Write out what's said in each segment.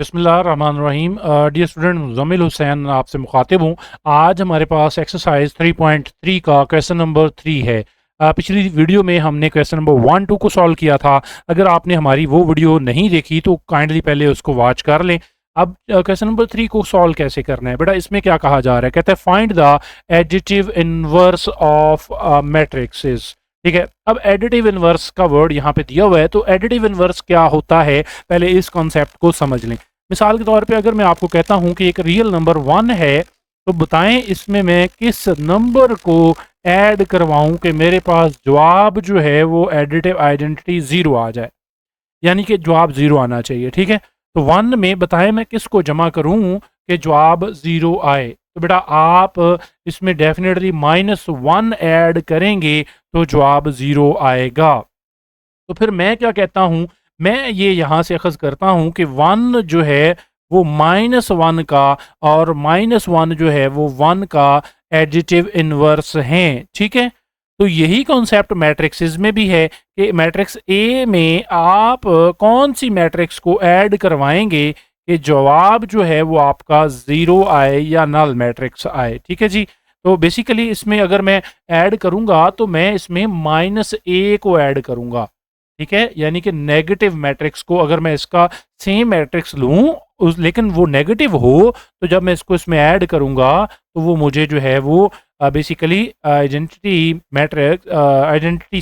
बिस्मिल्लाहिर्रहमानिर्रहीम। Dear student, Muzammil Hussain आपसे मुखातिब हूँ। आज हमारे पास एक्सरसाइज 3.3 का क्वेश्चन नंबर 3 है। पिछली वीडियो में हमने क्वेश्चन नंबर 1 2 को सॉल्व किया था। अगर आपने हमारी वो वीडियो नहीं देखी तो काइंडली पहले उसको वॉच कर लें। अब क्वेश्चन नंबर 3 को सॉल्व कैसे करना है बेटा, इसमें क्या कहा जा रहा है, कहते हैं find the additive inverse of matrixes. ठीक है, अब एडिटिव इनवर्स का वर्ड यहाँ पे दिया हुआ है, तो एडिटिव इनवर्स क्या होता है पहले इस कॉन्सेप्ट को समझ लें। मिसाल के तौर पे अगर मैं आपको कहता हूं कि एक रियल नंबर 1 है, तो बताएं इसमें मैं किस नंबर को ऐड करवाऊं कि मेरे पास जवाब जो है वो एडिटिव आइडेंटिटी 0 आ जाए, यानी कि जवाब 0 आना चाहिए। ठीक है, तो 1 में बताएं मैं किसको जमा करूं कि जवाब 0 आए। तो बेटा आप इसमें डेफिनेटली -1 ऐड करेंगे तो जवाब 0 आएगा। तो फिर मैं क्या कहता हूँ, मैं ये यहाँ से अख़ज़ करता हूँ कि 1 जो है वो -1 का, और -1 जो है वो 1 का एडिटिव इनवर्स हैं। ठीक है, तो यही कॉन्सेप्ट मैट्रिक्सेस में भी है कि मैट्रिक्स ए में आप कौन सी मैट्रिक्स को ऐड करवाएंगे कि जवाब जो है वो आपका 0 आए या नल मैट्रिक्स आए। ठीक है जी, तो बेसिकली इसमें अगर मैं ऐड करूंगा तो मैं इसमें -a को ऐड करूंगा। ठीक है, यानी कि नेगेटिव मैट्रिक्स को अगर मैं इसका सेम मैट्रिक्स लूं उस, लेकिन वो नेगेटिव हो, तो जब मैं इसको इसमें ऐड करूंगा तो वो मुझे जो है वो बेसिकली आइडेंटिटी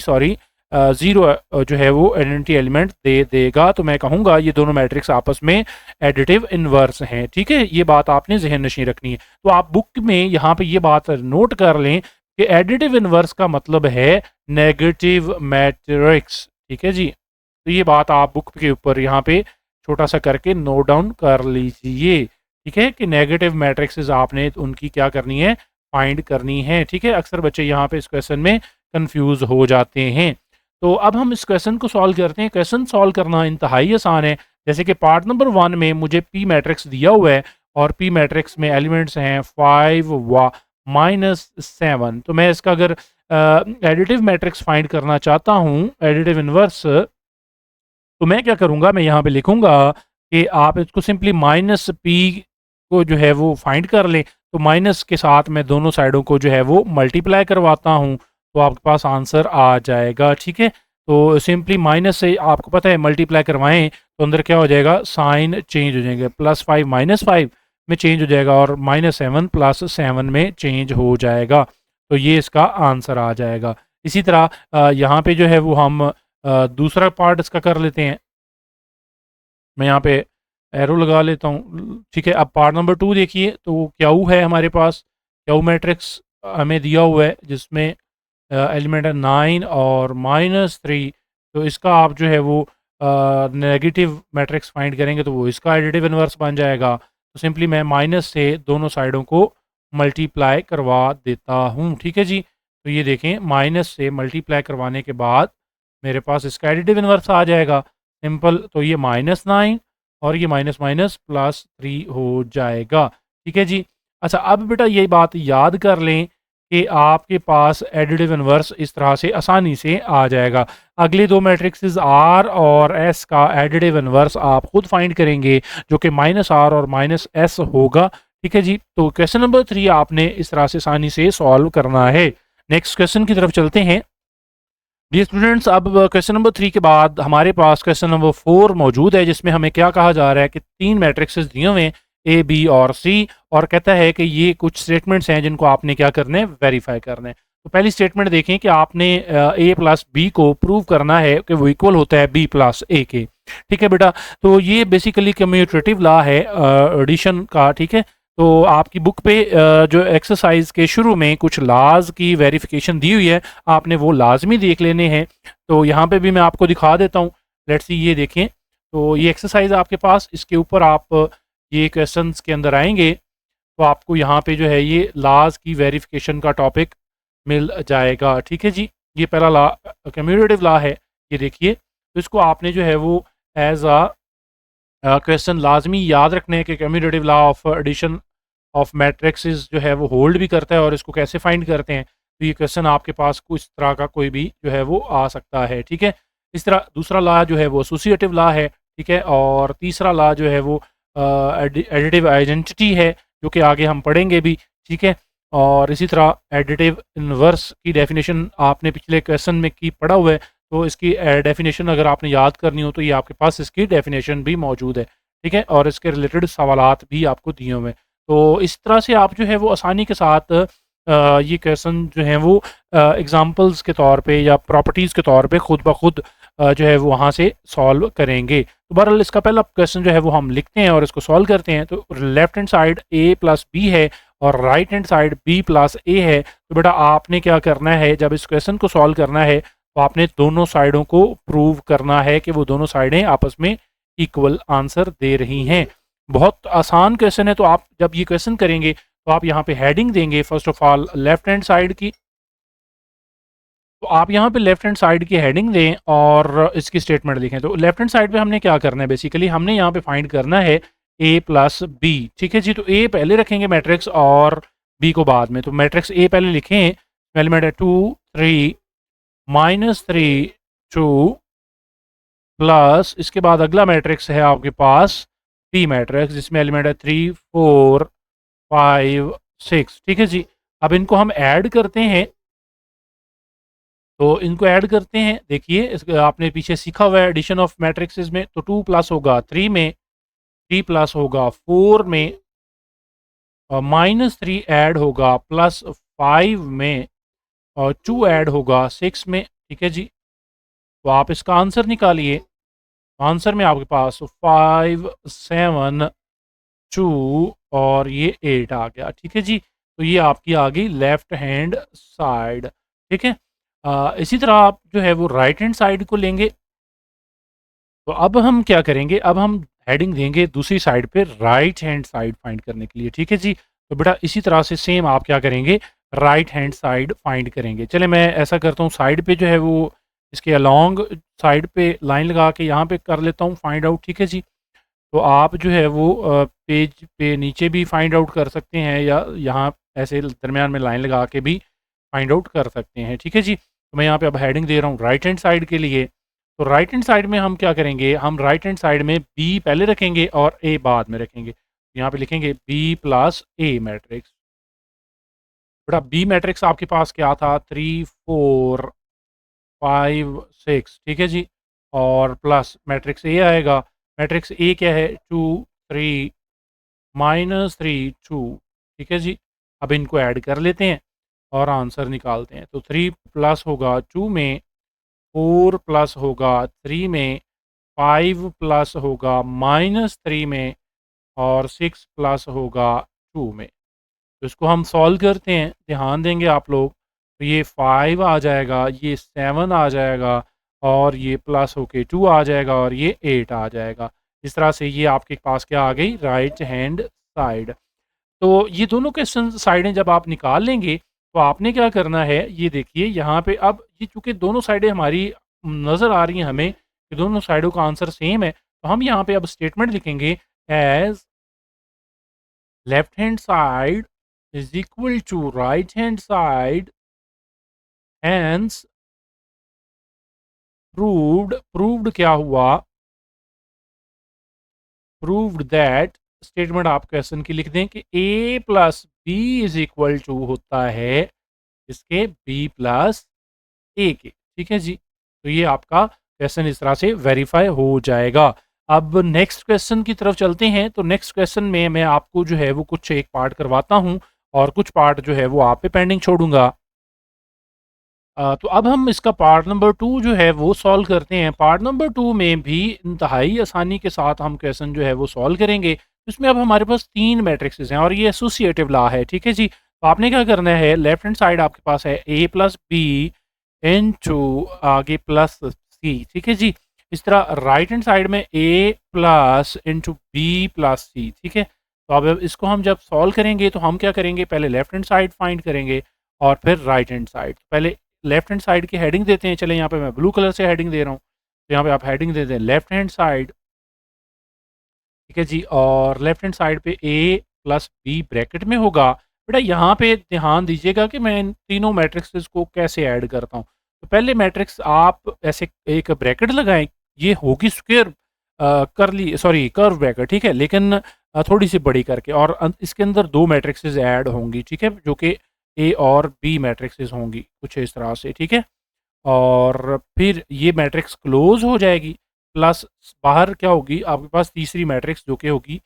सॉरी 0 जो है वो आइडेंटिटी एलिमेंट दे देगा। तो मैं कहूंगा ये दोनों मैट्रिक्स आपस में एडिटिव इनवर्स हैं। ठीक है, ये बात आपने जहन नशीं रखनी है। तो आप बुक में यहाँ पे ये बात नोट कर लें कि एडिटिव इनवर्स का मतलब है नेगेटिव मैट्रिक्स। ठीक है जी, तो ये बात आप बुक के ऊपर यहाँ पे छोटा सा करके नोट डाउन कर लीजिए। ठीक है, कि नेगेटिव मैट्रिक्सेस आपने उनकी क्या करनी है, फाइंड करनी है। ठीक है, अक्सर बच्चे यहाँ पे इस क्वेश्चन में कंफ्यूज हो जाते हैं। तो अब हम इस क्वेश्चन को सॉल्व करते हैं। क्वेश्चन सॉल्व करना इंतहाई आसान है। जैसे कि पार्ट नंबर 1 में मुझे पी मैट्रिक्स दिया हुआ है और पी मैट्रिक्स में एलिमेंट्स हैं 5 व -7। तो मैं इसका अगर एडिटिव मैट्रिक्स फाइंड करना चाहता हूँ, एडिटिव इनवर्स, तो मैं क्या करूँगा, मैं यहाँ पे लिखूँगा कि आप इसको सिंपली -p को जो है वो फाइंड कर लें। तो माइनस के साथ मैं दोनों साइडों को जो है वो मल्टीप्लाई करवाता हूँ, तो आपके पास आंसर आ जाएगा। ठीक है, तो सिंपली माइनस से आपको पता है मल्टीप्लाई करवाएं तो अंदर क्या हो जाएगा, साइन चेंज हो जाएंगे। +5 -5 में चेंज हो जाएगा और -7 +7 में चेंज हो जाएगा। तो ये इसका आंसर आ जाएगा। इसी तरह यहाँ पे जो है वो हम दूसरा पार्ट इसका कर लेते हैं। मैं यहाँ पे एरो लगा लेता हूँ। ठीक है, अब पार्ट नंबर 2 देखिए, तो क्यू है हमारे पास। क्यू मैट्रिक्स हमें दिया हुआ है जिसमें एलिमेंट है 9 और -3। तो इसका आप जो है वो नेगेटिव मैट्रिक्स फाइंड करेंगे तो वो इसका एडिटिव इनवर्स बन जाएगा। तो सिंपली मैं माइनस से दोनों साइडों को मल्टीप्लाई करवा देता हूँ। ठीक है जी, तो ये देखें माइनस से मल्टीप्लाई करवाने के बाद मेरे पास इसका एडिटिव इनवर्स आ जाएगा। सिंपल, तो ये -9 और ये माइनस माइनस +3 हो जाएगा। ठीक है जी, अच्छा अब बेटा ये बात याद कर लें कि आपके पास एडिटिव इनवर्स इस तरह से आसानी से आ जाएगा। अगले दो मैट्रिक्सेस आर और एस का एडिटिव इनवर्स आप खुद फाइंड करेंगे, जो कि -r और -s होगा। ठीक है जी, तो क्वेश्चन नंबर 3 आपने इस तरह से आसानी से सॉल्व करना है। नेक्स्ट क्वेश्चन की तरफ चलते हैं। जी स्टूडेंट्स, अब क्वेश्चन नंबर 3 के बाद हमारे पास क्वेश्चन नंबर 4 मौजूद है, जिसमें हमें क्या कहा जा रहा है कि 3 मैट्रिक्सेस दिए हुए हैं ए, बी और सी, और कहता है कि ये कुछ स्टेटमेंट्स हैं जिनको आपने क्या करना है, वेरीफाई करना है। तो पहली स्टेटमेंट देखें कि आपने ए प्लस बी को प्रूव करना है कि वो इक्वल होता है बी प्लस ए के। ठीक है बेटा, तो ये बेसिकली कम्यूटेटिव लॉ है एडिशन का। ठीक है, तो आपकी बुक पे जो एक्सरसाइज के शुरू में कुछ लाज की वेरिफिकेशन दी हुई है, आपने वो लाजमी देख लेने हैं। तो यहाँ पे भी मैं आपको दिखा देता हूँ। लेट्स सी, ये देखें, तो ये एक्सरसाइज आपके पास, इसके ऊपर आप ये क्वेश्चंस के अंदर आएंगे तो आपको यहाँ पे जो है ये लाज की वेरिफिकेशन का टॉपिक मिल जाएगा। ठीक है जी, ये पहला लॉ कम्यूटेटिव लॉ है, ये देखिए। तो इसको आपने जो है वो एज अ क्वेश्चन लाजमी याद रखने हैं कि commutative law of addition of matrices जो है वो होल्ड भी करता है, और इसको कैसे फाइंड करते हैं। तो ये क्वेश्चन आपके पास कुछ तरह का कोई भी जो है वो आ सकता है। ठीक है, इस तरह दूसरा लॉ जो है वो एसोसिएटिव लॉ है। ठीक है, और तीसरा लॉ जो है वो एडिटिव आइडेंटिटी है, जो कि आगे हम पढ़ेंगे भी, ठीक है। और इसी तरह एडिटिव इनवर्स की डेफिनेशन आपने पिछले क्वेश्चन में की पढ़ा हुआ है, तो इसकी डेफिनेशन अगर आपने याद करनी हो तो ये आपके पास इसकी डेफिनेशन भी मौजूद है, ठीक है, और इसके रिलेटेड सवालात भी आपको दिए हुए हैं। तो इस तरह से आप जो है वो आसानी के साथ ये क्वेश्चन जो है वो एग्जांपल्स के तौर पे या प्रॉपर्टीज़ के तौर पे खुद ब खुद जो है वो वहाँ से सॉल्व करेंगे। तो बहरहाल इसका पहला क्वेश्चन जो है वो हम लिखते हैं और इसको सॉल्व करते हैं। तो left hand side a plus B है और right hand side b plus a है। तो बेटा आपने क्या करना है, जब इस क्वेश्चन को सॉल्व करना है तो आपने दोनों साइडों को प्रूव करना है कि वो दोनों साइडें आपस में इक्वल आंसर दे रही हैं। बहुत आसान क्वेश्चन है। तो आप जब ये क्वेश्चन करेंगे तो आप यहाँ पे हेडिंग देंगे first of all left hand side की। तो आप यहाँ पे लेफ्ट हैंड साइड की हेडिंग दें और इसकी स्टेटमेंट लिखें। तो लेफ्ट हैंड साइड पे हमने क्या करना है, बेसिकली हमने यहाँ पे फाइंड करना है a प्लस बी, ठीक है जी। तो a पहले रखेंगे मैट्रिक्स और b को बाद में। तो मैट्रिक्स a पहले लिखें, एलिमेंट है 2 3 -3 2 प्लस इसके बाद अगला मैट्रिक्स है आपके पास p मैट्रिक्स, जिसमें एलिमेंट है 3 4 5 6, ठीक है जी। अब इनको हम ऐड करते हैं। तो इनको ऐड करते हैं। देखिए आपने पीछे सीखा हुआ है एडिशन ऑफ मैट्रिक्सेस में। तो 2 प्लस होगा 3 में, 3 प्लस होगा 4 में, और -3 ऐड होगा प्लस 5 में, और 2 ऐड होगा 6 में, ठीक है जी। तो आप इसका आंसर निकालिए। आंसर में आपके पास 5 7 2 और ये 8 आ गया, ठीक है जी। तो ये आपकी आ गई लेफ्ट हैंड साइड, ठीक है। इसी तरह आप जो है वो राइट हैंड साइड को लेंगे। तो अब हम क्या करेंगे, अब हम हेडिंग देंगे दूसरी साइड पे राइट हैंड साइड फाइंड करने के लिए, ठीक है जी। तो बेटा इसी तरह से सेम आप क्या करेंगे, राइट हैंड साइड फाइंड करेंगे। चले मैं ऐसा करता हूँ, साइड पे जो है वो इसके अलोंग साइड पे लाइन लगा के यहाँ पे कर लेता हूँ फाइंड आउट, ठीक है जी। तो आप जो है वो पेज पे नीचे भी फाइंड आउट कर सकते हैं या यहाँ ऐसे दरमियान में लाइन लगा के भी फाइंड आउट कर सकते हैं, ठीक है जी। तो मैं यहाँ पे अब हेडिंग दे रहा हूँ राइट हैंड साइड के लिए। तो राइट हैंड साइड में हम क्या करेंगे, हम राइट हैंड साइड में बी पहले रखेंगे और ए बाद में रखेंगे। यहाँ पे लिखेंगे बी प्लस ए मैट्रिक्स। बेटा बी मैट्रिक्स आपके पास क्या था, 3 4 5 6, ठीक है जी। और प्लस मैट्रिक्स ए आएगा। मैट्रिक्स ए क्या है, 2 3 -3 2, ठीक है जी। अब इनको ऐड कर लेते हैं और आंसर निकालते हैं। तो 3 प्लस होगा 2 में, 4 प्लस होगा 3 में, 5 प्लस होगा -3 में, और 6 प्लस होगा 2 में। तो इसको हम सॉल्व करते हैं, ध्यान देंगे आप लोग। तो ये 5 आ जाएगा, ये 7 आ जाएगा, और ये प्लस होके 2 आ जाएगा, और ये 8 आ जाएगा। इस तरह से ये आपके पास क्या आ गई, राइट हैंड साइड। तो ये दोनों क्वेश्चन साइडें जब आप निकाल लेंगे तो आपने क्या करना है, ये देखिए यहाँ पे अब ये चूँकि दोनों साइडें हमारी नज़र आ रही हैं हमें कि दोनों साइडों का आंसर सेम है, तो हम यहाँ पे अब स्टेटमेंट लिखेंगे as left hand side is equal to right hand side, hence proved. Proved क्या हुआ, प्रूव्ड दैट। स्टेटमेंट आप क्वेश्चन की लिख दें कि a plus B is equal to होता है इसके b प्लस ए के, ठीक है जी। तो ये आपका क्वेश्चन इस तरह से वेरीफाई हो जाएगा। अब नेक्स्ट क्वेश्चन की तरफ चलते हैं। तो नेक्स्ट क्वेश्चन में मैं आपको जो है वो कुछ एक पार्ट करवाता हूँ और कुछ पार्ट जो है वो आप पे पेंडिंग छोड़ूंगा। तो अब हम इसका पार्ट नंबर 2 जो है वो सॉल्व करते हैं। पार्ट नंबर 2 में भी इंतहाई आसानी के साथ हम क्वेश्चन जो है वो सॉल्व करेंगे। इसमें अब हमारे पास 3 मैट्रिक्सेस हैं और ये एसोसिएटिव लॉ है, ठीक है जी। तो आपने क्या करना है, लेफ्ट हैंड साइड आपके पास है a प्लस बी इनटू आगे प्लस सी, ठीक है जी। इस तरह राइट हैंड साइड में a plus into B plus C, ठीक है। तो अब इसको हम जब सॉल्व करेंगे तो हम क्या करेंगे, पहले लेफ्ट हैंड साइड फाइंड करेंगे और फिर राइट हैंड साइड। पहले लेफ्ट हैंड साइड की हेडिंग देते हैं। चले यहाँ पे मैं ब्लू कलर से हेडिंग दे रहा हूँ। तो यहाँ पे आप हेडिंग दे दें लेफ्ट हैंड साइड, ठीक है जी। और लेफ्ट हैंड साइड पे a प्लस बी ब्रैकेट में होगा। बेटा यहाँ पे ध्यान दीजिएगा कि मैं इन तीनों मैट्रिक्सेस को कैसे ऐड करता हूँ। तो पहले मैट्रिक्स आप ऐसे एक ब्रैकेट लगाएं, ये होगी स्क्वायर करली सॉरी कर्व ब्रैकेट, ठीक है, लेकिन थोड़ी सी बड़ी करके, और इसके अंदर दो मैट्रिक्सेस ऐड होंगी, ठीक है, जो कि ए और बी मैट्रिक्सेस होंगी कुछ इस तरह से, ठीक है। और फिर ये मैट्रिक्स क्लोज हो जाएगी, प्लस बाहर क्या होगी आपके पास तीसरी मैट्रिक्स जो कि होगी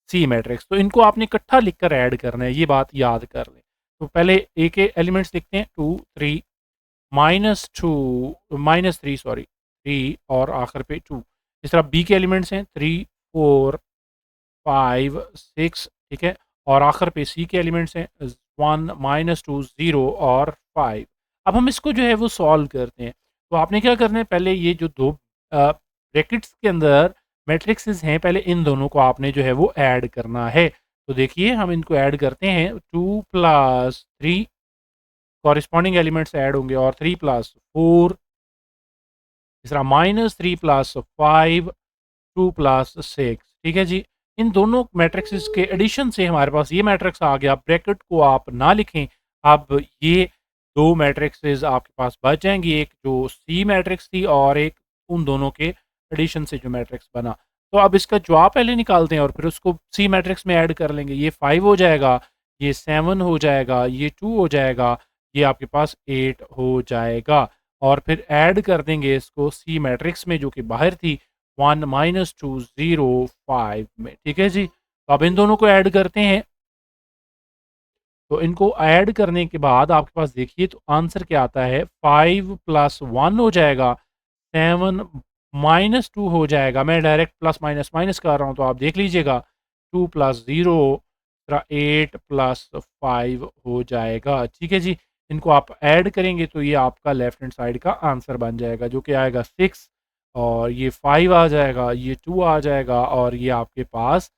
सी मैट्रिक्स। तो इनको आपने इकट्ठा लिखकर ऐड करना है, ये बात याद कर लें। तो पहले ए के एलिमेंट्स लिखते हैं, 2 3 -3 सॉरी 3 और आखिर पे 2। इस तरह बी के एलिमेंट्स हैं 3 4 5 6, ठीक है, और आखिर पे सी के एलिमेंट्स हैं 1 -2 0 और 5। अब हम इसको जो है वो सॉल्व करते हैं। तो आपने क्या करना है, पहले ये जो दो ब्रैकेट्स के अंदर मैट्रिक्सेस हैं, पहले इन दोनों को आपने जो है वो ऐड करना है। तो देखिए हम इनको ऐड करते हैं, 2 प्लस 3 कॉरिस्पॉन्डिंग एलिमेंट्स ऐड होंगे, और 3 प्लस 4, तीसरा -3 प्लस 5, 2 प्लस 6, ठीक है जी। इन दोनों मैट्रिक्सेस के एडिशन से हमारे पास ये मैट्रिक्स आ गया। ब्रैकेट को आप ना लिखें, अब ये दो मैट्रिक्सेस आपके पास बच जाएंगी, एक जो सी मैट्रिक्स थी और एक उन दोनों के एडिशन से जो मैट्रिक्स बना। तो अब इसका जवाब पहले निकालते हैं और फिर उसको सी मैट्रिक्स में ऐड कर लेंगे। ये 5 हो जाएगा, ये 7 हो जाएगा, ये 2 हो जाएगा, ये आपके पास 8 हो जाएगा, और फिर ऐड कर देंगे इसको सी मैट्रिक्स में जो कि बाहर थी 1 -2 0 5 में, ठीक है जी। तो अब इन दोनों को ऐड करते हैं। तो इनको ऐड करने के बाद आपके पास देखिए तो आंसर क्या आता है, 5 प्लस 1 हो जाएगा, 7 -2 हो जाएगा। मैं डायरेक्ट प्लस माइनस माइनस कर रहा हूँ तो आप देख लीजिएगा, 2 प्लस 0 8 प्लस 5 हो जाएगा, ठीक है जी। इनको आप ऐड करेंगे तो ये आपका लेफ्ट हैंड साइड का आंसर बन जाएगा, जो कि आएगा 6, और ये 5 आ जाएगा, ये 2 आ जाएगा, और ये आपके पास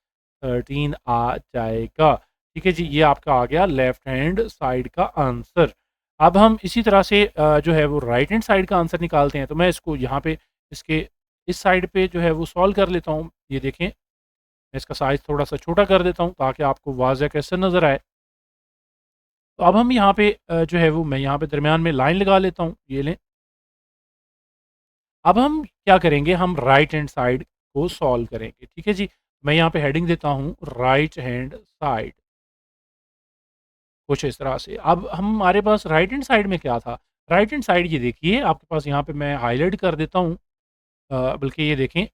13 आ जाएगा, ठीक है जी। ये आपका आ गया लेफ्ट हैंड साइड का आंसर। अब हम इसी तरह से जो है वो राइट हैंड साइड का आंसर निकालते हैं। तो मैं इसको यहाँ पे इसके इस साइड पे जो है वो सॉल्व कर लेता हूँ। ये देखें, मैं इसका साइज़ थोड़ा-सा छोटा कर देता हूँ ताकि आपको वाज़ह कैसे नज़र आए। तो अब हम यहाँ पे जो है वो मैं यहाँ पे दरमियान में लाइन लगा लेता हूँ, ये लें। अब हम क्या करेंगे, हम राइट हैंड साइड को सॉल्व करेंगे, ठीक है जी। मैं यहाँ पे हेडिंग देता हूँ राइट हैंड साइड, कुछ इस तरह से। अब हमारे पास राइट हैंड साइड में क्या था? राइट हैंड साइड ये देखिए आपके पास, यहाँ पे मैं हाइलाइट कर देता हूँ, बल्कि ये देखें,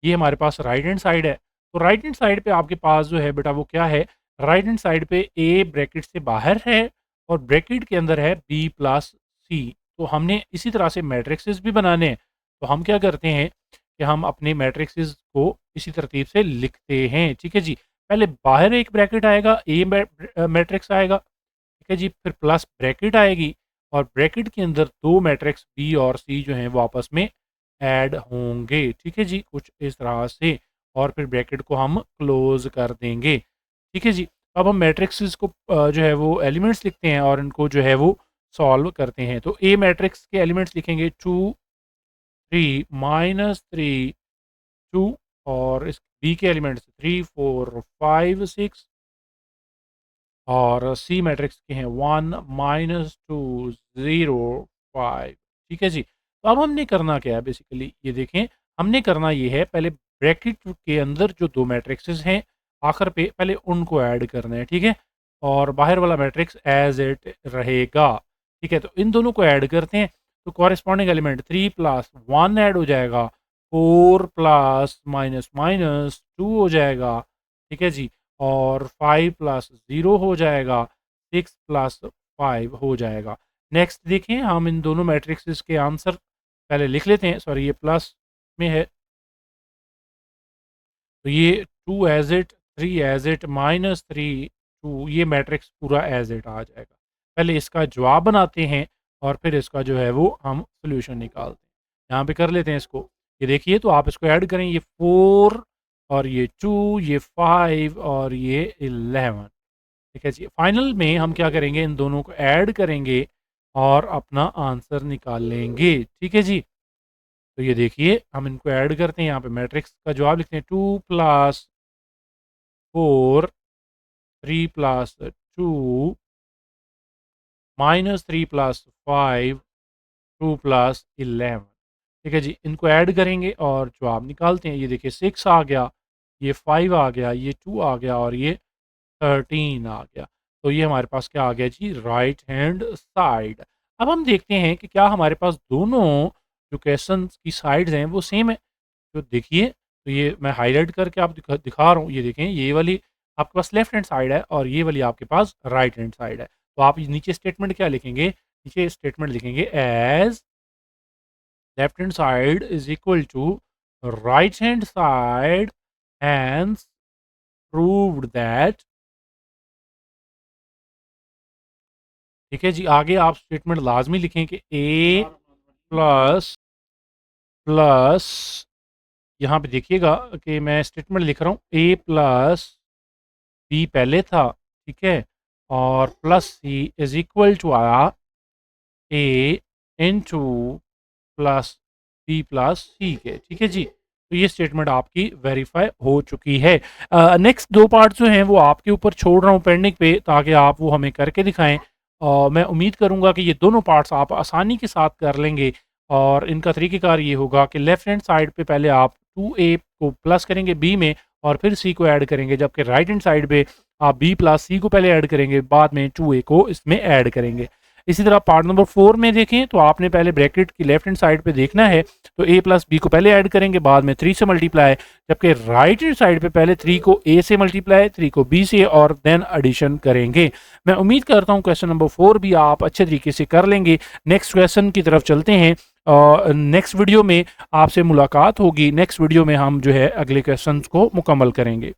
ये हमारे पास राइट हैंड साइड है। तो राइट हैंड साइड पे आपके पास जो है बेटा वो क्या है, राइट हैंड साइड पे ए ब्रैकेट से बाहर है और ब्रैकेट के अंदर है बी प्लस सी। तो हमने इसी तरह से मैट्रिक्सेस भी बनाने हैं। तो हम क्या करते हैं कि हम अपने मैट्रिक्सेस को इसी तरतीब से लिखते हैं, ठीक है जी। पहले बाहर एक ब्रैकेट आएगा, ए मैट्रिक्स आएगा, ठीक है जी, फिर प्लस ब्रैकेट आएगी, और ब्रैकेट के अंदर दो मैट्रिक्स बी और सी जो हैं वो आपस में ऐड होंगे, ठीक है जी, कुछ इस तरह से। और फिर ब्रैकेट को हम क्लोज कर देंगे, ठीक है जी। अब हम मैट्रिक्स को जो है वो एलिमेंट्स लिखते हैं और इनको जो है वो सॉल्व करते हैं। तो ए मैट्रिक्स के एलिमेंट्स लिखेंगे 2 3 -3 2, और इस बी के एलिमेंट्स 3 4 5 6, और सी मैट्रिक्स के हैं 1 -2 0 5, ठीक है जी। तो अब हमने करना क्या है बेसिकली, ये देखें, हमने करना ये है, पहले ब्रैकेट के अंदर जो दो मैट्रिक्सेस हैं आखिर पे पहले उनको ऐड करना है, ठीक है, और बाहर वाला मैट्रिक्स एज इट रहेगा, ठीक है। तो इन दोनों को ऐड करते हैं। तो कॉरेस्पॉन्डिंग एलिमेंट 3 प्लस 1 ऐड हो जाएगा, 4 प्लस माइनस माइनस 2 हो जाएगा, ठीक है जी, और 5 प्लस 0 हो जाएगा, 6 प्लस 5 हो जाएगा। नेक्स्ट देखें, हम इन दोनों मैट्रिक्सेस के आंसर पहले लिख लेते हैं। सॉरी, ये प्लस में है, तो ये 2 एज इट, 3 एज इट, -3 2, ये मैट्रिक्स पूरा एज इट आ जाएगा। पहले इसका जवाब बनाते हैं और फिर इसका जो है वो हम सोल्यूशन निकालते हैं। यहाँ पे कर लेते हैं इसको। ये देखिए, तो आप इसको ऐड करें, ये 4 और ये 2, ये 5 और ये 11, ठीक है जी। फाइनल में हम क्या करेंगे, इन दोनों को ऐड करेंगे और अपना आंसर निकाल लेंगे, ठीक है जी। तो ये देखिए, हम इनको ऐड करते हैं, यहाँ पे मैट्रिक्स का जवाब लिखते हैं, 2 प्लस 4 3 प्लस 2 -3 प्लस 5 2 प्लस 11। ठीक है जी, इनको ऐड करेंगे और जो आप निकालते हैं, ये देखिए 6 आ गया, ये 5 आ गया, ये 2 आ गया और ये 13 आ गया। तो ये हमारे पास क्या आ गया जी, राइट हैंड साइड। अब हम देखते हैं कि क्या हमारे पास दोनों जो क्वेश्चन की साइड्स हैं वो सेम है। तो देखिए, तो ये मैं हाईलाइट करके आप दिखा रहा हूँ, ये देखें, ये वाली आपके पास लेफ्ट हैंड साइड है और ये वाली आपके पास राइट हैंड साइड है। तो आप नीचे स्टेटमेंट क्या लिखेंगे, नीचे स्टेटमेंट लिखेंगे as left hand side is equal to right hand side and proved that. ठीक है जी, आगे आप स्टेटमेंट लाजमी लिखें कि ए प्लस प्लस, यहाँ पे देखिएगा कि मैं स्टेटमेंट लिख रहा हूँ, ए प्लस बी पहले था, ठीक है, और plus C is equal to आया A into plus B plus C के। ठीक है जी, तो ये स्टेटमेंट आपकी वेरीफाई हो चुकी है। नेक्स्ट दो पार्ट जो हैं वो आपके ऊपर छोड़ रहा हूँ पेंडिंग पे, ताकि आप वो हमें करके दिखाएं। और मैं उम्मीद करूँगा कि ये दोनों पार्ट्स आप आसानी के साथ कर लेंगे। और इनका तरीक़ेकार ये होगा कि लेफ़्ट हैंड साइड पे पहले आप 2a को प्लस करेंगे b में और फिर c को ऐड करेंगे, जबकि राइट हैंड साइड पे आप b प्लस c को पहले ऐड करेंगे, बाद में 2a को इसमें ऐड करेंगे। इसी तरह पार्ट नंबर 4 में देखें तो आपने पहले ब्रैकेट की लेफ्ट हैंड साइड पे देखना है, तो a प्लस बी को पहले ऐड करेंगे, बाद में 3 से मल्टीप्लाई, जबकि राइट हैंड साइड पे पहले 3 को a से मल्टीप्लाई, 3 को b से और देन एडिशन करेंगे। मैं उम्मीद करता हूँ क्वेश्चन नंबर 4 भी आप अच्छे तरीके से कर लेंगे। नेक्स्ट क्वेश्चन की तरफ चलते हैं। नेक्स्ट वीडियो में आपसे मुलाकात होगी। नेक्स्ट वीडियो में हम जो है अगले क्वेश्चन को मुकम्मल करेंगे।